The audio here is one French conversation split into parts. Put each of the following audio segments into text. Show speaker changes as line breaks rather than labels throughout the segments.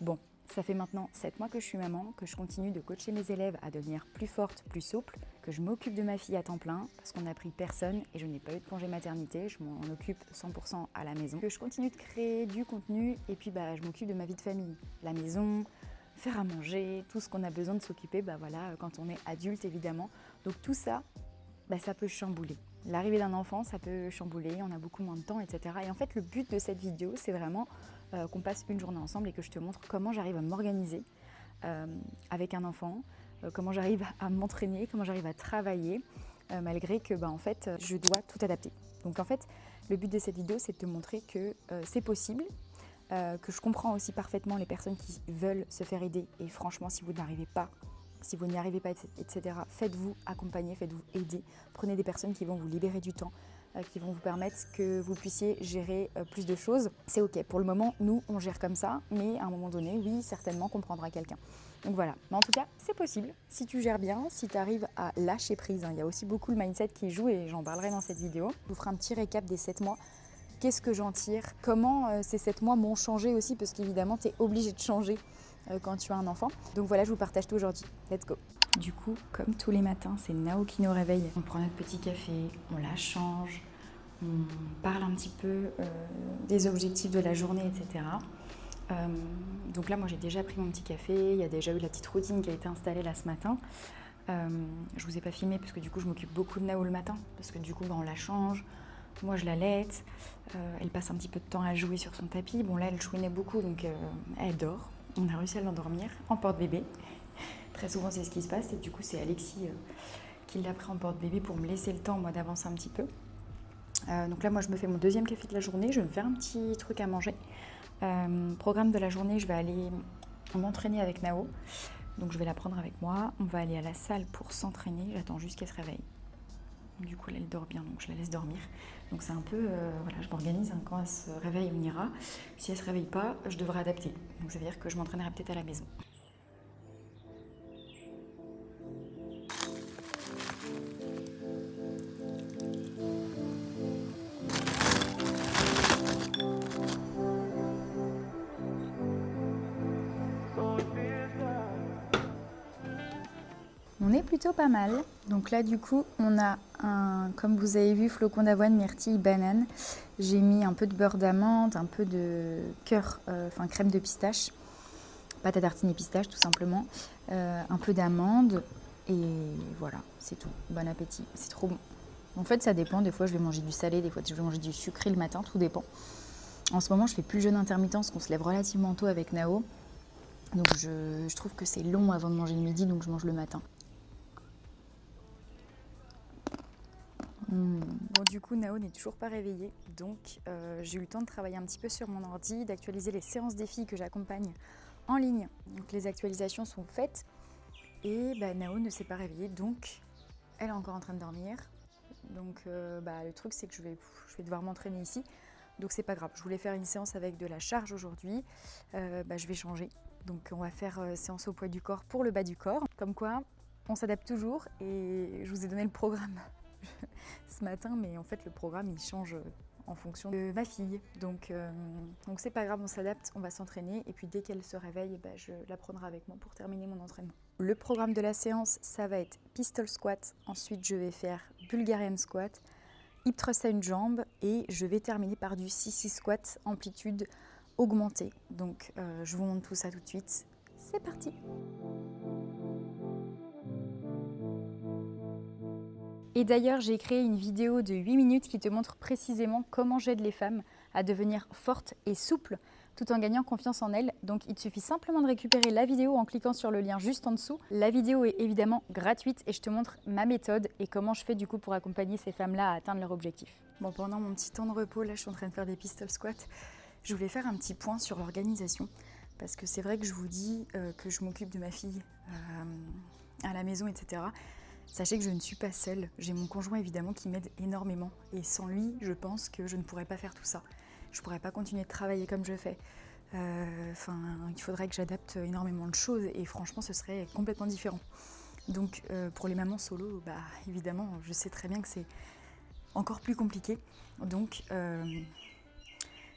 Bon, ça fait maintenant 7 mois que je suis maman, que je continue de coacher mes élèves à devenir plus fortes, plus souples, que je m'occupe de ma fille à temps plein parce qu'on n'a pris personne et je n'ai pas eu de congé maternité, je m'en occupe 100% à la maison, que je continue de créer du contenu et puis je m'occupe de ma vie de famille, la maison, faire à manger, tout ce qu'on a besoin de s'occuper quand on est adulte évidemment. Donc tout ça, ça peut chambouler. L'arrivée d'un enfant, ça peut chambouler, on a beaucoup moins de temps, etc. Et en fait, le but de cette vidéo, c'est vraiment qu'on passe une journée ensemble et que je te montre comment j'arrive à m'organiser avec un enfant, comment j'arrive à m'entraîner, comment j'arrive à travailler, malgré que je dois tout adapter. Donc en fait, le but de cette vidéo, c'est de te montrer que c'est possible, que je comprends aussi parfaitement les personnes qui veulent se faire aider. Et franchement, si vous n'y arrivez pas, etc., faites-vous accompagner, faites-vous aider. Prenez des personnes qui vont vous libérer du temps, qui vont vous permettre que vous puissiez gérer plus de choses. C'est ok, pour le moment, nous, on gère comme ça, mais à un moment donné, oui, certainement qu'on prendra quelqu'un. Donc voilà, mais en tout cas, c'est possible. Si tu gères bien, si tu arrives à lâcher prise, il y a aussi beaucoup le mindset qui joue et j'en parlerai dans cette vidéo. Je vous ferai un petit récap des 7 mois. Qu'est-ce que j'en tire? Comment ces 7 mois m'ont changé aussi, parce qu'évidemment, tu es obligé de changer quand tu as un enfant. Donc voilà, je vous partage tout aujourd'hui. Let's go. Du coup, comme tous les matins, c'est Nao qui nous réveille. On prend notre petit café, on la change, on parle un petit peu des objectifs de la journée, etc. Donc là, moi, j'ai déjà pris mon petit café. Il y a déjà eu la petite routine qui a été installée là ce matin. Je vous ai pas filmé parce que du coup, je m'occupe beaucoup de Nao le matin. Parce que du coup, on la change. Moi, je l'allaite. Elle passe un petit peu de temps à jouer sur son tapis. Bon, là, elle chouinait beaucoup, donc elle dort. On a réussi à l'endormir en porte-bébé. Très souvent, c'est ce qui se passe. Et du coup, c'est Alexis qui l'a pris en porte-bébé pour me laisser le temps, moi, d'avancer un petit peu. Donc là, moi, je me fais mon deuxième café de la journée. Je vais me faire un petit truc à manger. Programme de la journée, je vais aller m'entraîner avec Nao. Donc, je vais la prendre avec moi. On va aller à la salle pour s'entraîner. J'attends juste qu'elle se réveille. Du coup, elle dort bien, donc je la laisse dormir. Donc c'est un peu, je m'organise, quand elle se réveille, on ira. Si elle ne se réveille pas, je devrais adapter. Donc ça veut dire que je m'entraînerai peut-être à la maison. On est plutôt pas mal. Donc là, du coup, on a comme vous avez vu, flocon d'avoine, myrtille, banane. J'ai mis un peu de beurre d'amande, un peu de crème de pistache, pâte à tartiner pistache tout simplement, un peu d'amande et voilà, c'est tout. Bon appétit, c'est trop bon. En fait, ça dépend. Des fois, je vais manger du salé, des fois, je vais manger du sucré le matin, tout dépend. En ce moment, je fais plus jeûne intermittent parce qu'on se lève relativement tôt avec Nao. Donc, je trouve que c'est long avant de manger le midi, donc je mange le matin. Bon, du coup, Nao n'est toujours pas réveillée, donc j'ai eu le temps de travailler un petit peu sur mon ordi, d'actualiser les séances des filles que j'accompagne en ligne. Donc les actualisations sont faites et Nao ne s'est pas réveillée, donc elle est encore en train de dormir. Donc le truc, c'est que je vais devoir m'entraîner ici, donc c'est pas grave. Je voulais faire une séance avec de la charge aujourd'hui, je vais changer. Donc on va faire séance au poids du corps pour le bas du corps. Comme quoi, on s'adapte toujours et je vous ai donné le programme ce matin, mais en fait le programme il change en fonction de ma fille. Donc c'est pas grave, on s'adapte, on va s'entraîner et puis dès qu'elle se réveille, je la prendrai avec moi pour terminer mon entraînement. Le programme de la séance, ça va être pistol squat, ensuite je vais faire Bulgarian squat, hip thrust à une jambe et je vais terminer par du sissy squat amplitude augmentée. Donc je vous montre tout ça tout de suite. C'est parti! Et d'ailleurs, j'ai créé une vidéo de 8 minutes qui te montre précisément comment j'aide les femmes à devenir fortes et souples tout en gagnant confiance en elles. Donc il te suffit simplement de récupérer la vidéo en cliquant sur le lien juste en dessous. La vidéo est évidemment gratuite et je te montre ma méthode et comment je fais du coup pour accompagner ces femmes-là à atteindre leur objectif. Bon, pendant mon petit temps de repos, là je suis en train de faire des pistol squats. Je voulais faire un petit point sur l'organisation parce que c'est vrai que je vous dis que je m'occupe de ma fille à la maison, etc. Sachez que je ne suis pas seule, j'ai mon conjoint évidemment qui m'aide énormément et sans lui, je pense que je ne pourrais pas faire tout ça. Je ne pourrais pas continuer de travailler comme je fais. Il faudrait que j'adapte énormément de choses et franchement, ce serait complètement différent. Donc pour les mamans solo, évidemment, je sais très bien que c'est encore plus compliqué. Donc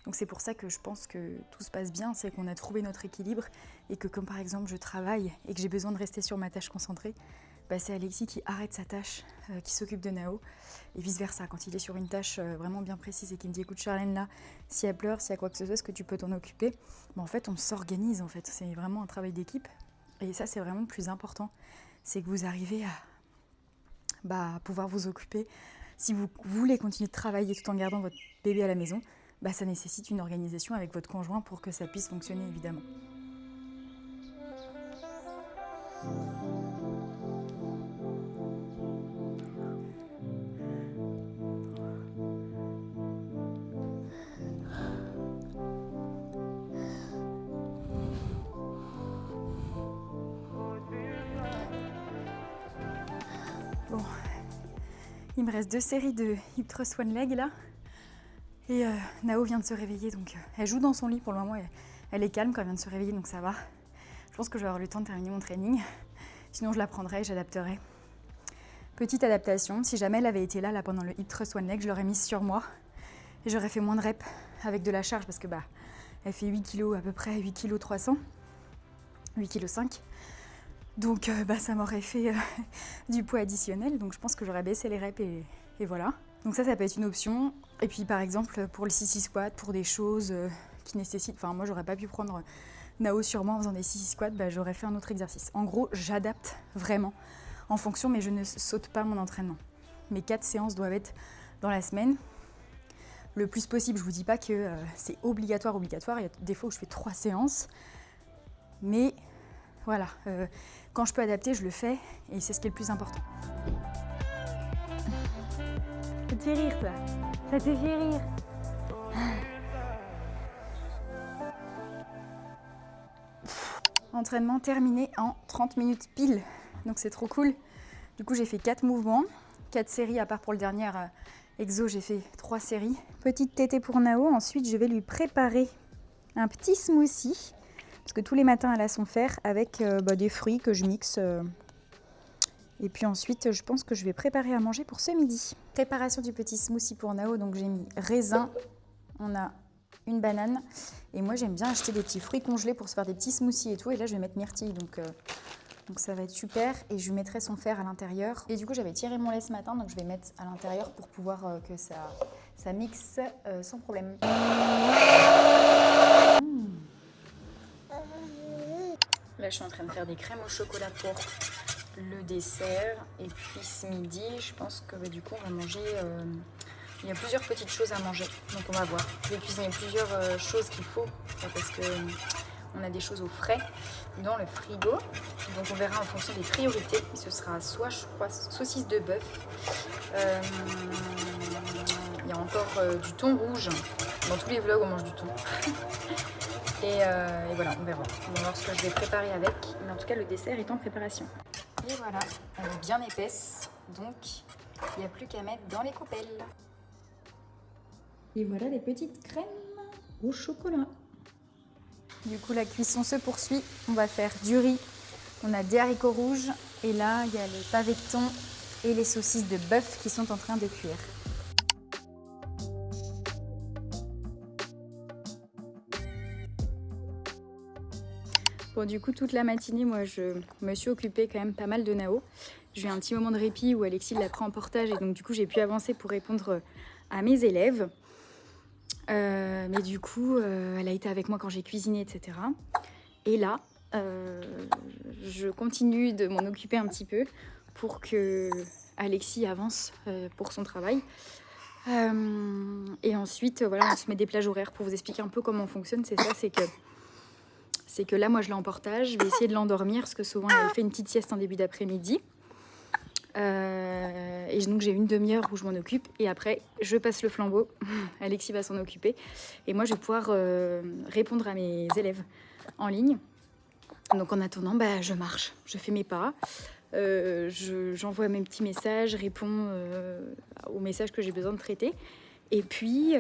Donc c'est pour ça que je pense que tout se passe bien, c'est qu'on a trouvé notre équilibre et que comme par exemple je travaille et que j'ai besoin de rester sur ma tâche concentrée, c'est Alexis qui arrête sa tâche, qui s'occupe de Nao et vice versa. Quand il est sur une tâche vraiment bien précise et qu'il me dit écoute Charlène là, si elle pleure, s'il y a quoi que ce soit, est-ce que tu peux t'en occuper? En fait on s'organise en fait, c'est vraiment un travail d'équipe et ça c'est vraiment le plus important, c'est que vous arrivez à pouvoir vous occuper. Si vous voulez continuer de travailler tout en gardant votre bébé à la maison, ça nécessite une organisation avec votre conjoint pour que ça puisse fonctionner évidemment. Bon, il me reste 2 séries de Hip Thrust One Leg là. Et Nao vient de se réveiller, donc elle joue dans son lit pour le moment. Elle est calme quand elle vient de se réveiller, donc ça va. Je pense que je vais avoir le temps de terminer mon training. Sinon, je la prendrai et j'adapterai. Petite adaptation, si jamais elle avait été là pendant le Hip Thrust One Leg, je l'aurais mise sur moi. Et j'aurais fait moins de reps avec de la charge parce que elle fait 8 kg à peu près, 8 kg 300, 8 kg 5. Donc ça m'aurait fait du poids additionnel, donc je pense que j'aurais baissé les reps et voilà. Donc ça peut être une option. Et puis par exemple pour le sissy squat, pour des choses qui nécessitent, moi j'aurais pas pu prendre Nao sur moi en faisant des sissy squats, j'aurais fait un autre exercice. En gros j'adapte vraiment en fonction, mais je ne saute pas mon entraînement. Mes 4 séances doivent être dans la semaine. Le plus possible, je vous dis pas que c'est obligatoire, il y a des fois où je fais 3 séances, mais voilà, quand je peux adapter, je le fais et c'est ce qui est le plus important. Ça te fait rire, toi? Ça te fait rire? Entraînement terminé en 30 minutes pile, donc c'est trop cool. Du coup, j'ai fait 4 mouvements, 4 séries, à part pour le dernier exo, j'ai fait 3 séries. Petite tétée pour Nao, ensuite je vais lui préparer un petit smoothie. Parce que tous les matins, elle a son fer avec des fruits que je mixe. Et puis ensuite, je pense que je vais préparer à manger pour ce midi. Préparation du petit smoothie pour Nao. Donc j'ai mis raisin, on a une banane. Et moi, j'aime bien acheter des petits fruits congelés pour se faire des petits smoothies et tout. Et là, je vais mettre myrtille. Donc ça va être super. Et je lui mettrai son fer à l'intérieur. Et du coup, j'avais tiré mon lait ce matin. Donc je vais mettre à l'intérieur pour pouvoir que ça mixe sans problème. Là, je suis en train de faire des crèmes au chocolat pour le dessert. Et puis ce midi, je pense que du coup, on va manger... il y a plusieurs petites choses à manger, donc on va voir. Je vais cuisiner plusieurs choses qu'il faut, parce qu'on a des choses au frais dans le frigo. Donc on verra en fonction des priorités. Et ce sera soit, je crois, saucisse de bœuf. Il y a encore du thon rouge. Dans tous les vlogs, on mange du thon. Et voilà, on verra. On va voir ce que je vais préparer avec. Mais en tout cas, le dessert est en préparation. Et voilà, elle est bien épaisse. Donc, il n'y a plus qu'à mettre dans les coupelles. Et voilà les petites crèmes au chocolat. Du coup, la cuisson se poursuit. On va faire du riz. On a des haricots rouges. Et là, il y a le pavé de thon et les saucisses de bœuf qui sont en train de cuire. Bon, du coup, toute la matinée, moi, je me suis occupée quand même pas mal de Nao. J'ai eu un petit moment de répit où Alexis l'a pris en portage et donc du coup, j'ai pu avancer pour répondre à mes élèves. Mais du coup, elle a été avec moi quand j'ai cuisiné, etc. Et là, je continue de m'en occuper un petit peu pour que Alexis avance pour son travail. Et ensuite, voilà, on se met des plages horaires pour vous expliquer un peu comment on fonctionne. C'est que là, moi, je l'ai en portage. Je vais essayer de l'endormir parce que souvent, elle fait une petite sieste en début d'après-midi. Et donc, j'ai une demi-heure où je m'en occupe. Et après, je passe le flambeau. Alexis va s'en occuper. Et moi, je vais pouvoir répondre à mes élèves en ligne. Donc, en attendant, je marche. Je fais mes pas. J'envoie mes petits messages, je réponds aux messages que j'ai besoin de traiter. Et puis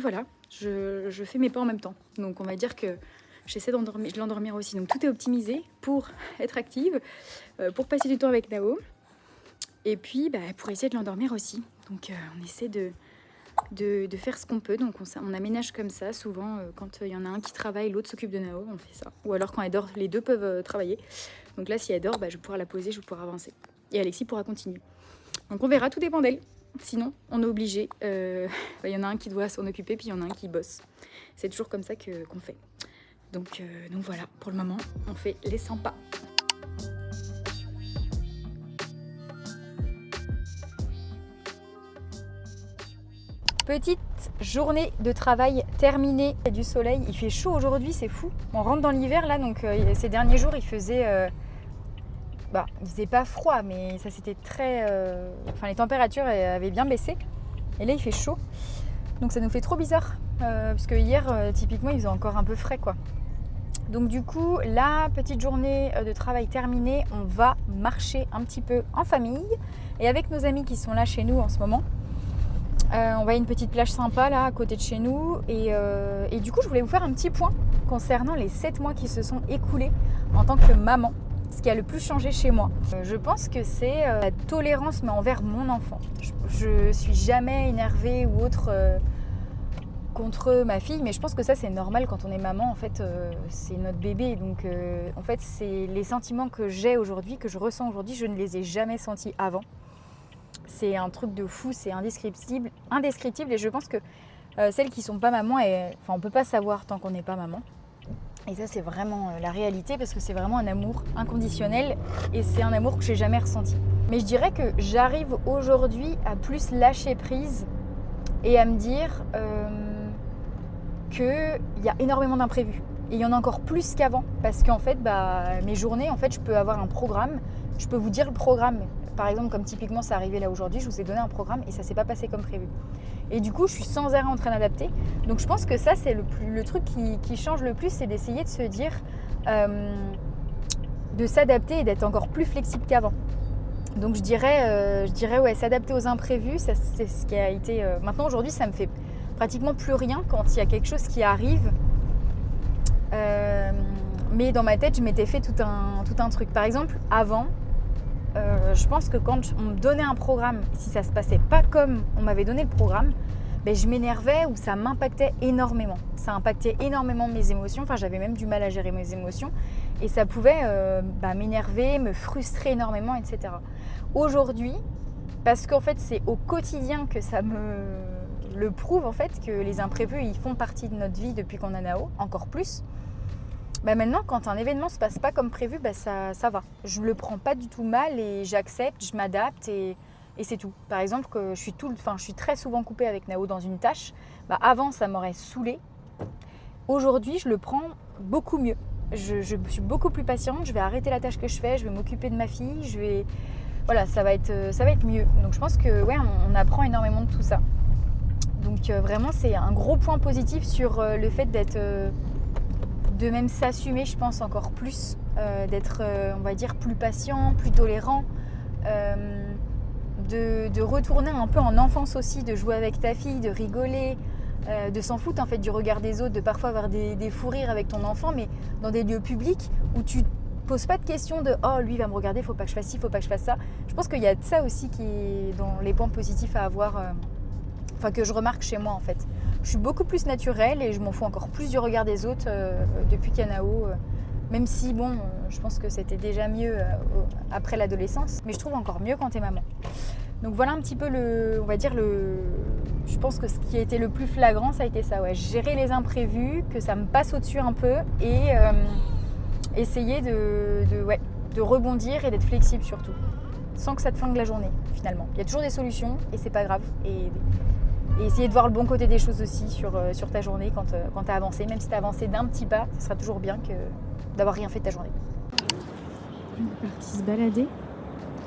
voilà, je fais mes pas en même temps. Donc, on va dire que j'essaie de l'endormir aussi. Donc tout est optimisé pour être active, pour passer du temps avec Nao. Et puis pour essayer de l'endormir aussi. Donc on essaie de de faire ce qu'on peut. Donc on aménage comme ça. Souvent, quand il y en a un qui travaille, l'autre s'occupe de Nao, on fait ça. Ou alors quand elle dort, les deux peuvent travailler. Donc là, si elle dort, je vais pouvoir la poser, je vais pouvoir avancer. Et Alexis pourra continuer. Donc on verra, tout dépend d'elle. Sinon, on est obligé. Il y en a un qui doit s'en occuper, puis il y en a un qui bosse. C'est toujours comme ça qu'on fait. Donc voilà, pour le moment, on fait les 100 pas. Petite journée de travail terminée. Il y a du soleil, il fait chaud aujourd'hui, c'est fou. On rentre dans l'hiver là, donc ces derniers jours il faisait... il faisait pas froid, mais ça c'était très... les températures avaient bien baissé. Et là il fait chaud. Donc ça nous fait trop bizarre. Parce que hier, typiquement, il faisait encore un peu frais, quoi. Donc du coup, la petite journée de travail terminée, on va marcher un petit peu en famille. Et avec nos amis qui sont là chez nous en ce moment. On va à une petite plage sympa là, à côté de chez nous. Et du coup, je voulais vous faire un petit point concernant les 7 mois qui se sont écoulés en tant que maman. Ce qui a le plus changé chez moi. Je pense que c'est la tolérance, mais envers mon enfant. Je suis jamais énervée ou autre contre ma fille, mais je pense que ça c'est normal quand on est maman. En fait, c'est notre bébé. Donc en fait, c'est les sentiments que j'ai aujourd'hui, que je ressens aujourd'hui, je ne les ai jamais sentis avant. C'est un truc de fou, c'est indescriptible. Et je pense que celles qui sont pas maman, on peut pas savoir tant qu'on n'est pas maman. Et ça, c'est vraiment la réalité parce que c'est vraiment un amour inconditionnel et c'est un amour que j'ai jamais ressenti. Mais je dirais que j'arrive aujourd'hui à plus lâcher prise et à me dire qu'il y a énormément d'imprévus. Et il y en a encore plus qu'avant parce qu'en fait, mes journées, en fait, je peux avoir un programme, je peux vous dire le programme. Par exemple, comme typiquement c'est arrivé là aujourd'hui, je vous ai donné un programme et ça s'est pas passé comme prévu. Et du coup, je suis sans arrêt en train d'adapter. Donc je pense que ça, c'est le truc qui change le plus, c'est d'essayer de se dire, de s'adapter et d'être encore plus flexible qu'avant. Donc je dirais ouais, s'adapter aux imprévus, ça, c'est ce qui a été... Maintenant, aujourd'hui, ça me fait pratiquement plus rien quand il y a quelque chose qui arrive. Mais dans ma tête, je m'étais fait tout un truc. Par exemple, avant... je pense que quand on me donnait un programme, si ça se passait pas comme on m'avait donné le programme, je m'énervais ou ça m'impactait énormément. Ça impactait énormément mes émotions. Enfin, j'avais même du mal à gérer mes émotions et ça pouvait m'énerver, me frustrer énormément, etc. Aujourd'hui, parce qu'en fait, c'est au quotidien que ça me le prouve en fait que les imprévus, ils font partie de notre vie depuis qu'on a Nao, encore plus. Maintenant, quand un événement ne se passe pas comme prévu, ça va. Je ne le prends pas du tout mal et j'accepte, je m'adapte et c'est tout. Par exemple, que je suis très souvent coupée avec Nao dans une tâche. Avant, ça m'aurait saoulée. Aujourd'hui, je le prends beaucoup mieux. Je suis beaucoup plus patiente, je vais arrêter la tâche que je fais, je vais m'occuper de ma fille, Voilà, ça va être mieux. Donc je pense que ouais, on apprend énormément de tout ça. Donc vraiment, c'est un gros point positif sur le fait d'être... de même s'assumer, je pense, encore plus, d'être, on va dire, plus patient, plus tolérant, de retourner un peu en enfance aussi, de jouer avec ta fille, de rigoler, de s'en foutre en fait du regard des autres, de parfois avoir des fous rires avec ton enfant, mais dans des lieux publics où tu poses pas de questions de « oh, lui il va me regarder, faut pas que je fasse ci, faut pas que je fasse ça ». Je pense qu'il y a de ça aussi qui est dans les points positifs à avoir, que je remarque chez moi en fait. Je suis beaucoup plus naturelle et je m'en fous encore plus du regard des autres depuis qu'il y a Nao. Même si, je pense que c'était déjà mieux après l'adolescence. Mais je trouve encore mieux quand t'es maman. Donc voilà un petit peu je pense que ce qui a été le plus flagrant, ça a été ça. Ouais. Gérer les imprévus, que ça me passe au-dessus un peu et essayer de rebondir et d'être flexible surtout. Sans que ça te flingue la journée finalement. Il y a toujours des solutions et c'est pas grave. Et essayer de voir le bon côté des choses aussi sur ta journée quand tu as avancé. Même si tu as avancé d'un petit pas, ce sera toujours bien que d'avoir rien fait de ta journée. On est parti se balader.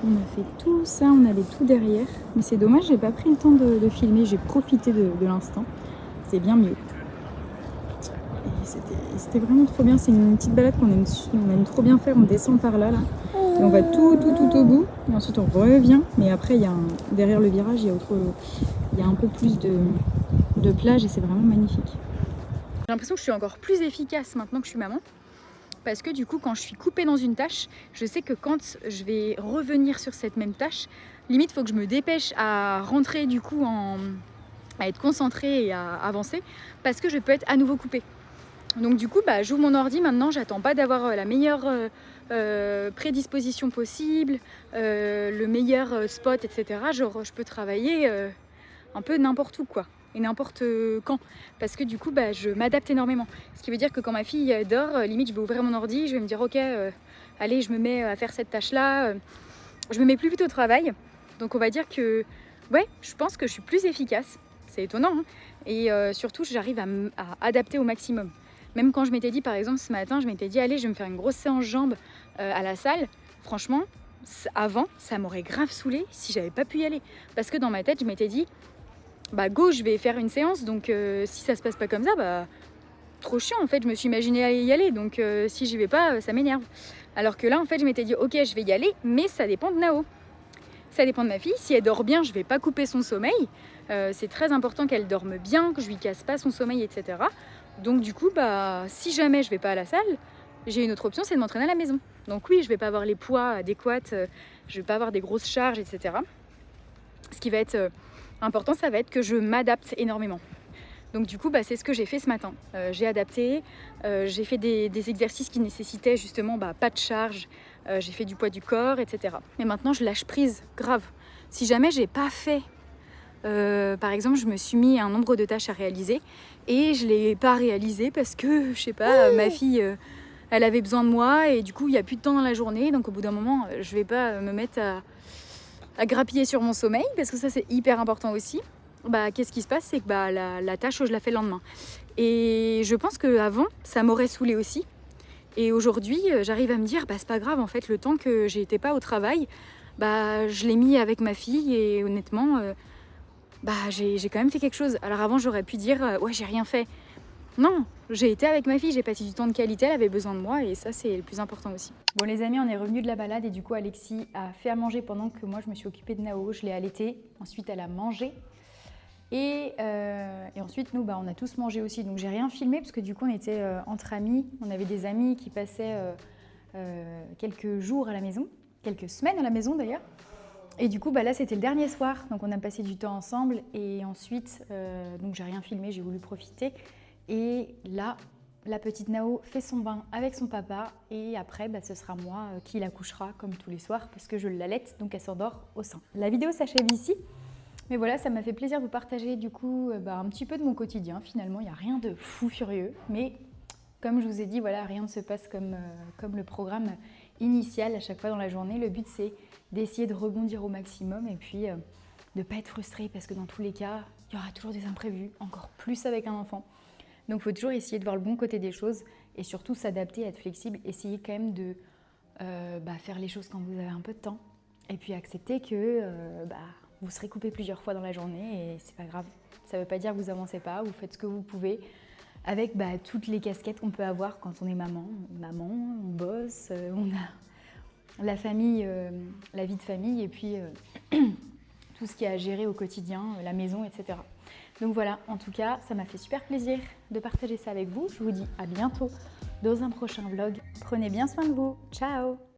On a fait tout ça, on avait tout derrière. Mais c'est dommage, j'ai pas pris le temps de filmer. J'ai profité de l'instant. C'est bien mieux. Et c'était vraiment trop bien. C'est une petite balade qu'on aime trop bien faire. On descend par là. Et on va tout au bout. Et ensuite on revient. Mais après, derrière le virage, il y a un peu plus de plage et c'est vraiment magnifique. J'ai l'impression que je suis encore plus efficace maintenant que je suis maman. Parce que du coup, quand je suis coupée dans une tâche, je sais que quand je vais revenir sur cette même tâche, limite, il faut que je me dépêche à rentrer du coup
à être concentrée et à avancer parce que je peux être à nouveau coupée. Donc du coup, j'ouvre mon ordi maintenant, j'attends pas d'avoir la meilleure prédisposition possible, le meilleur spot, etc. Genre, je peux travailler un peu n'importe où, quoi, et n'importe quand. Parce que du coup, je m'adapte énormément. Ce qui veut dire que quand ma fille dort, limite, je vais ouvrir mon ordi, je vais me dire, ok, allez, je me mets à faire cette tâche-là. Je me mets plus vite au travail. Donc on va dire que, ouais, je pense que je suis plus efficace. C'est étonnant, hein. Et surtout, j'arrive à adapter au maximum. Même quand je m'étais dit, par exemple, ce matin, je m'étais dit, allez, je vais me faire une grosse séance jambes à la salle. Franchement, avant, ça m'aurait grave saoulée si j'avais pas pu y aller. Parce que dans ma tête, je m'étais dit, go, je vais faire une séance. Donc si ça se passe pas comme ça, trop chiant en fait. Je me suis imaginé aller y aller. Donc si j'y vais pas, ça m'énerve. Alors que là, en fait, je m'étais dit, ok, je vais y aller, mais ça dépend de Nao. Ça dépend de ma fille. Si elle dort bien, je vais pas couper son sommeil. C'est très important qu'elle dorme bien, que je lui casse pas son sommeil, etc. Donc du coup, si jamais je vais pas à la salle, j'ai une autre option, c'est de m'entraîner à la maison. Donc oui, je vais pas avoir les poids adéquats, je vais pas avoir des grosses charges, etc. Ce qui va être important, ça va être que je m'adapte énormément. Donc du coup, c'est ce que j'ai fait ce matin. J'ai adapté, j'ai fait des exercices qui nécessitaient justement pas de charge, j'ai fait du poids du corps, etc. Mais maintenant, je lâche prise, grave. Si jamais j'ai pas fait, par exemple, je me suis mis un nombre de tâches à réaliser et je l'ai pas réalisé parce que, je sais pas, ma fille, elle avait besoin de moi et du coup, il n'y a plus de temps dans la journée. Donc au bout d'un moment, je vais pas me mettre à grappiller sur mon sommeil parce que ça, c'est hyper important aussi. Qu'est-ce qui se passe, c'est que la tâche, je la fais le lendemain. Et je pense qu'avant, ça m'aurait saoulée aussi. Et aujourd'hui, j'arrive à me dire, c'est pas grave, en fait, le temps que j'étais pas au travail, je l'ai mis avec ma fille et honnêtement, j'ai quand même fait quelque chose. Alors avant, j'aurais pu dire, ouais, j'ai rien fait. Non, j'ai été avec ma fille, j'ai passé du temps de qualité, elle avait besoin de moi et ça, c'est le plus important aussi.
Bon les amis, on est revenus de la balade et du coup Alexis a fait à manger pendant que moi je me suis occupée de Nao. Je l'ai allaitée, ensuite elle a mangé. Et ensuite, nous, on a tous mangé aussi. Donc, j'ai rien filmé parce que du coup, on était entre amis. On avait des amis qui passaient quelques jours à la maison, quelques semaines à la maison d'ailleurs. Et du coup, là, c'était le dernier soir. Donc, on a passé du temps ensemble. Et ensuite, donc, j'ai rien filmé, j'ai voulu profiter. Et là, la petite Nao fait son bain avec son papa. Et après, ce sera moi qui la couchera comme tous les soirs parce que je l'allaite. Donc, elle s'endort au sein. La vidéo s'achève ici. Mais voilà, ça m'a fait plaisir de vous partager du coup un petit peu de mon quotidien. Finalement, il n'y a rien de fou furieux. Mais comme je vous ai dit, voilà, rien ne se passe comme le programme initial à chaque fois dans la journée. Le but, c'est d'essayer de rebondir au maximum et puis de ne pas être frustré parce que dans tous les cas, il y aura toujours des imprévus, encore plus avec un enfant. Donc, il faut toujours essayer de voir le bon côté des choses et surtout s'adapter, être flexible. Essayer quand même de faire les choses quand vous avez un peu de temps et puis accepter que vous serez coupé plusieurs fois dans la journée et c'est pas grave. Ça veut pas dire que vous avancez pas, vous faites ce que vous pouvez avec toutes les casquettes qu'on peut avoir quand on est maman. On bosse, on a la famille, la vie de famille et puis tout ce qui est à gérer au quotidien, la maison, etc. Donc voilà, en tout cas, ça m'a fait super plaisir de partager ça avec vous. Je vous dis à bientôt dans un prochain vlog. Prenez bien soin de vous. Ciao!